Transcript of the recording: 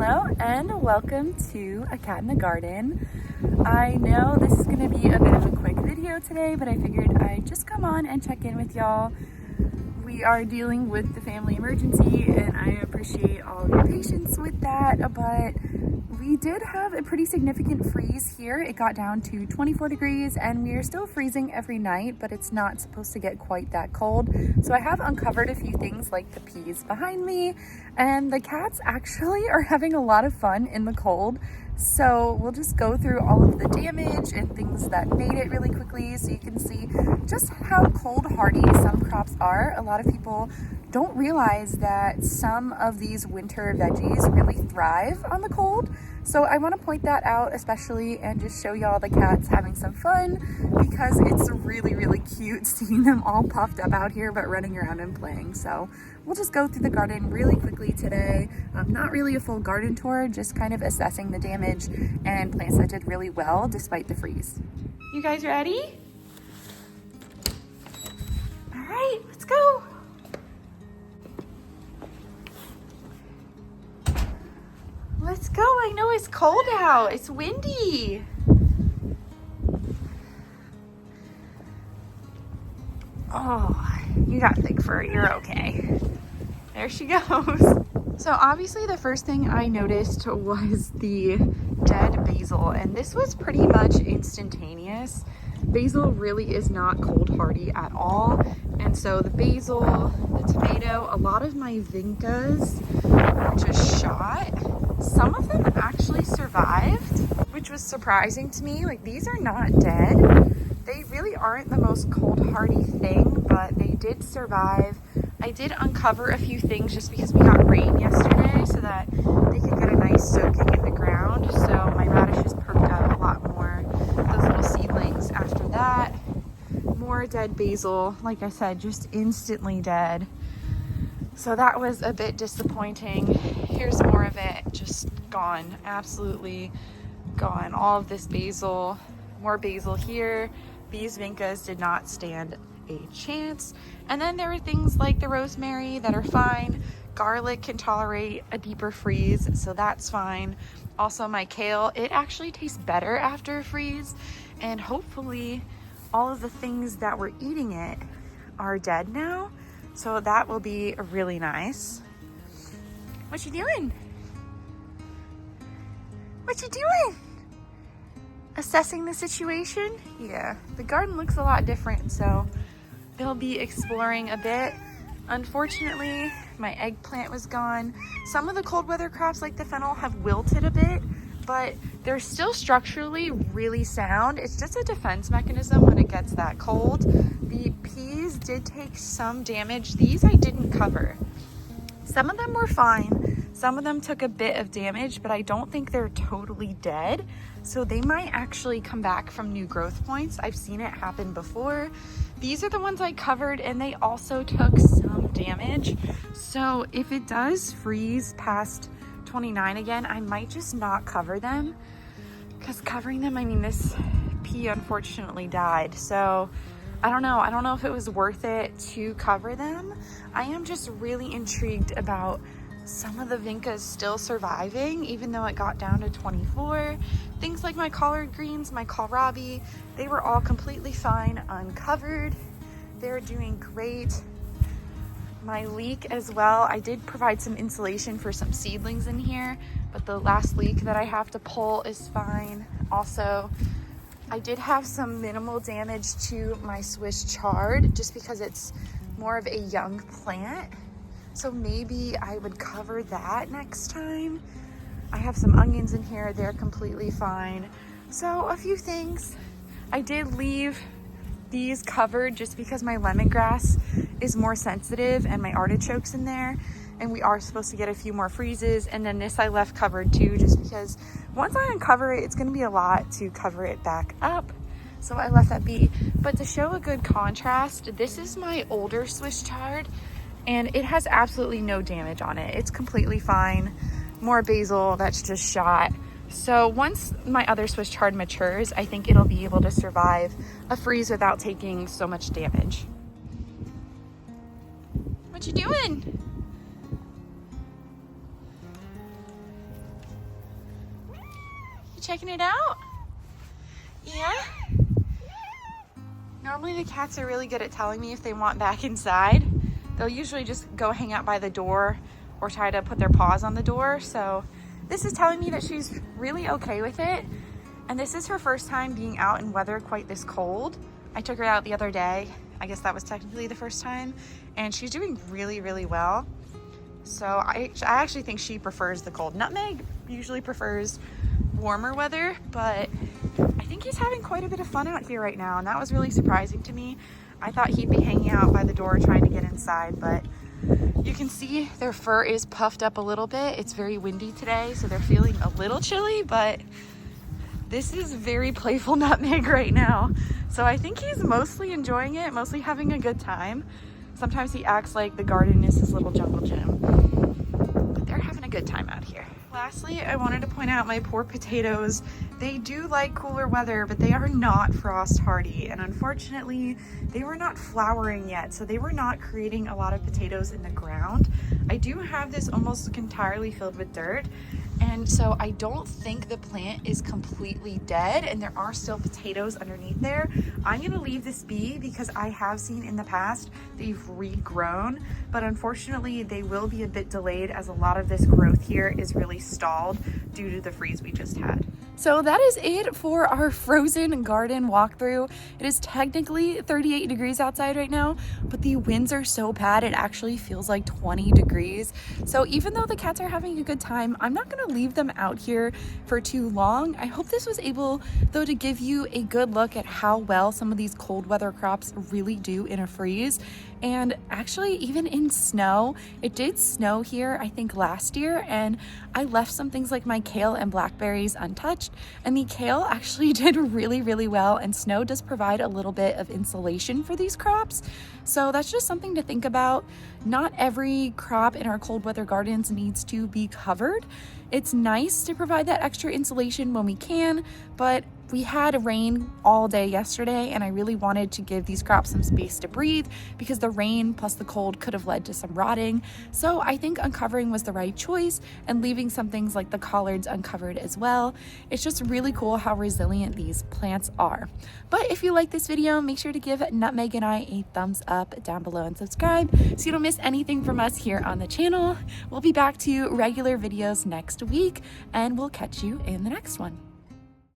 Hello and welcome to A Cat in the Garden. I know this is going to be a bit of a quick video today, but I figured I'd just come on and check in with y'all. We are dealing with the family emergency and I appreciate all of your patience with that, but we did have a pretty significant freeze here. It got down to 24 degrees and we are still freezing every night, but it's not supposed to get quite that cold. So I have uncovered a few things like the peas behind me, and the cats actually are having a lot of fun in the cold. So we'll just go through all of the damage and things that made it really quickly so you can see just how cold hardy some crops are. A lot of people don't realize that some of these winter veggies really thrive on the cold. So I want to point that out especially and just show y'all the cats having some fun, because it's really, really cute seeing them all puffed up out here but running around and playing. So we'll just go through the garden really quickly today. Not really a full garden tour, just kind of assessing the damage and plants that did really well despite the freeze. You guys ready? All right, let's go. Let's go. I know it's cold out. It's windy. Oh, you got thick fur. You're okay. There she goes. So obviously the first thing I noticed was the dead basil, and this was pretty much instantaneous. Basil really is not cold hardy at all. And so the basil, the tomato, a lot of my vincas were just shot. Some of them actually survived, which was surprising to me. Like, these are not dead. They really aren't the most cold hardy thing, but they did survive. I did uncover a few things just because we got rain yesterday so that they could get a nice soaking in the ground. So my radishes perked up a lot more. Those little seedlings after that. More dead basil, like I said, just instantly dead. So that was a bit disappointing. Here's more of it, just gone, absolutely gone. All of this basil, more basil here. These vincas did not stand a chance. And then there are things like the rosemary that are fine. Garlic can tolerate a deeper freeze, so that's fine. Also my kale, it actually tastes better after a freeze, and hopefully all of the things that were eating it are dead now. So that will be really nice. What you doing? What you doing? Assessing the situation? Yeah, the garden looks a lot different, so they'll be exploring a bit. Unfortunately, my eggplant was gone. Some of the cold weather crops like the fennel have wilted a bit, but they're still structurally really sound. It's just a defense mechanism when it gets that cold. The peas did take some damage. These I didn't cover. Some of them were fine. Some of them took a bit of damage, but I don't think they're totally dead. So they might actually come back from new growth points. I've seen it happen before. These are the ones I covered and they also took some damage. So if it does freeze past 29 again, I might just not cover them, because covering them, I mean, this pea unfortunately died. So I don't know if it was worth it to cover them. I am just really intrigued about some of the vincas still surviving, even though it got down to 24. Things like my collard greens, my kohlrabi, they were all completely fine uncovered. They're doing great. My leek as well, I did provide some insulation for some seedlings in here, but the last leek that I have to pull is fine. Also, I did have some minimal damage to my Swiss chard just because it's more of a young plant. So maybe I would cover that next time. I have some onions in here, they're completely fine. So a few things. I did leave these covered just because my lemongrass is more sensitive and my artichokes in there, and we are supposed to get a few more freezes. And then this I left covered too, just because once I uncover it, it's going to be a lot to cover it back up. So I left that be. But to show a good contrast, this is my older Swiss chard and it has absolutely no damage on it. It's completely fine. More basil that's just shot. So once my other Swiss chard matures, I think it'll be able to survive a freeze without taking so much damage. What you doing? checking it out? Yeah? Normally the cats are really good at telling me if they want back inside. They'll usually just go hang out by the door or try to put their paws on the door. So this is telling me that she's really okay with it. And this is her first time being out in weather quite this cold. I took her out the other day. I guess that was technically the first time. And she's doing really, really well. So I actually think she prefers the cold. Nutmeg usually prefers warmer weather, but I think he's having quite a bit of fun out here right now, and that was really surprising to me. I thought he'd be hanging out by the door trying to get inside, but you can see their fur is puffed up a little bit. It's very windy today, so they're feeling a little chilly, but this is very playful Nutmeg right now. So I think he's mostly enjoying it, mostly having a good time. Sometimes he acts like the garden is his little jungle gym, but they're having a good time out here. Lastly, I wanted to point out my poor potatoes. They do like cooler weather, but they are not frost hardy. And unfortunately, they were not flowering yet, so they were not creating a lot of potatoes in the ground. I do have this almost entirely filled with dirt. And so I don't think the plant is completely dead and there are still potatoes underneath there. I'm gonna leave this be because I have seen in the past they've regrown, but unfortunately they will be a bit delayed as a lot of this growth here is really stalled due to the freeze we just had. So that is it for our frozen garden walkthrough. It is technically 38 degrees outside right now, but the winds are so bad it actually feels like 20 degrees. So even though the cats are having a good time, I'm not gonna leave them out here for too long. I hope this was able though to give you a good look at how well some of these cold weather crops really do in a freeze. And actually even in snow, it did snow here I think last year, and I left some things like my kale and blackberries untouched, and the kale actually did really, really well, and snow does provide a little bit of insulation for these crops. So that's just something to think about. Not every crop in our cold weather gardens needs to be covered. It's nice to provide that extra insulation when we can, but we had rain all day yesterday and I really wanted to give these crops some space to breathe because the rain plus the cold could have led to some rotting. So I think uncovering was the right choice and leaving some things like the collards uncovered as well. It's just really cool how resilient these plants are. But if you like this video, make sure to give Nutmeg and I a thumbs up down below and subscribe so you don't miss anything from us here on the channel. We'll be back to regular videos next week and we'll catch you in the next one.